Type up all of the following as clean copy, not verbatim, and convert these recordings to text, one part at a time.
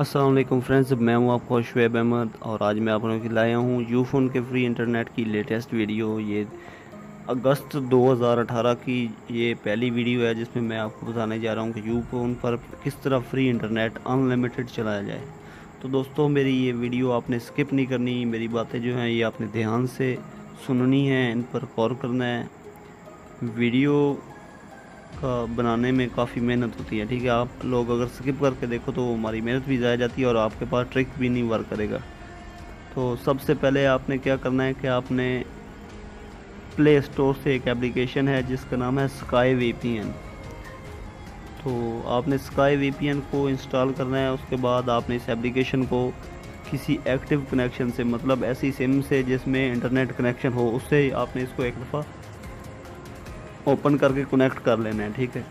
अस्सलाम वालेकुम फ्रेंड्स, मैं हूं आपका शुएब अहमद और आज मैं आप लोगों के लाया हूं यूफ़ोन के फ्री इंटरनेट की लेटेस्ट वीडियो। ये अगस्त 2018 की ये पहली वीडियो है जिसमें मैं आपको बताने जा रहा हूं कि यूफ़ोन पर किस तरह फ्री इंटरनेट अनलिमिटेड चलाया जाए। तो दोस्तों, मेरी ये वीडियो आपने स्किप नहीं करनी, मेरी बातें जो हैं ये आपने ध्यान से सुननी है, इन पर गौर करना है। वीडियो का बनाने में काफ़ी मेहनत होती है, ठीक है। आप लोग अगर स्किप करके देखो तो हमारी मेहनत भी ज़ाया जाती है और आपके पास ट्रिक भी नहीं वर्क करेगा। तो सबसे पहले आपने क्या करना है कि आपने प्ले स्टोर से एक एप्लीकेशन है जिसका नाम है स्काई वीपीएन। तो आपने स्काई वीपीएन को इंस्टॉल करना है। उसके बाद आपने इस एप्लीकेशन को किसी एक्टिव कनेक्शन से, मतलब ऐसी सिम से जिसमें इंटरनेट कनेक्शन हो, उससे आपने इसको एक दफ़ा ओपन करके कनेक्ट कर लेना है, ठीक है।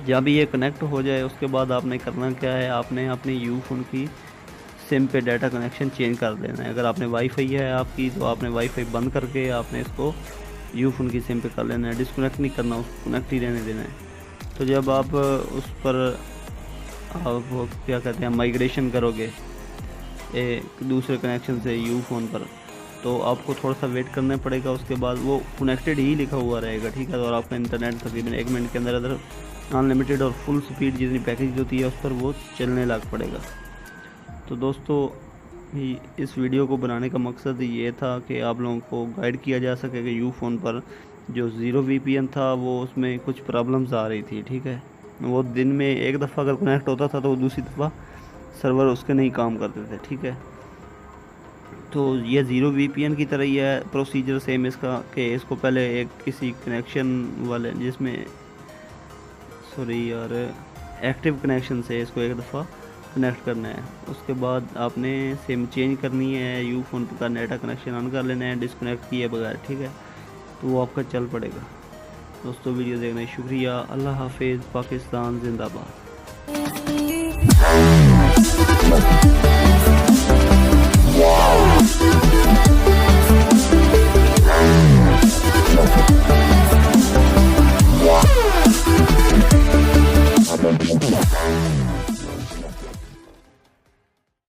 जब ये कनेक्ट हो जाए उसके बाद आपने करना क्या है, आपने अपनी यूफ़ोन की सिम पे डाटा कनेक्शन चेंज कर देना है। अगर आपने वाईफाई है आपकी तो आपने वाईफाई बंद करके आपने इसको यूफ़ोन की सिम पे कर लेना है। डिस्कनेक्ट नहीं करना, उसको कनेक्ट ही रहने देना है। तो जब आप उस पर आप क्या कहते हैं माइग्रेशन करोगे एक दूसरे कनेक्शन से यूफ़ोन पर, तो आपको थोड़ा सा वेट करना पड़ेगा। उसके बाद वो कनेक्टेड ही लिखा हुआ रहेगा, ठीक है। और आपका इंटरनेट तकरीबन 1 मिनट के अंदर अनलिमिटेड और फुल स्पीड जितनी पैकेज होती है उस पर वो चलने लग पड़ेगा। तो दोस्तों, इस वीडियो को बनाने का मकसद ये था कि आप लोगों को गाइड किया जा सके कि यूफ़ोन पर जो ज़ीरो वीपीएन था वो उसमें कुछ प्रॉब्लम्स आ रही थी, ठीक है। वो दिन में एक दफ़ा अगर कनेक्ट होता था तो दूसरी दफ़ा सर्वर उसके नहीं काम करते थे, ठीक है। तो ये ज़ीरो वीपीएन की तरह ही है प्रोसीजर सेम इसका, कि इसको पहले एक किसी कनेक्शन वाले जिसमें यार एक्टिव कनेक्शन से इसको एक दफ़ा कनेक्ट करना है। उसके बाद आपने सिम चेंज करनी है, यूफ़ोन का डाटा कनेक्शन ऑन कर लेना है डिस्कनेक्ट किए बगैर, ठीक है। तो वो आपका चल पड़ेगा। दोस्तों, वीडियो देखने का शुक्रिया। अल्लाह हाफिज़। पाकिस्तान जिंदाबाद। Wow.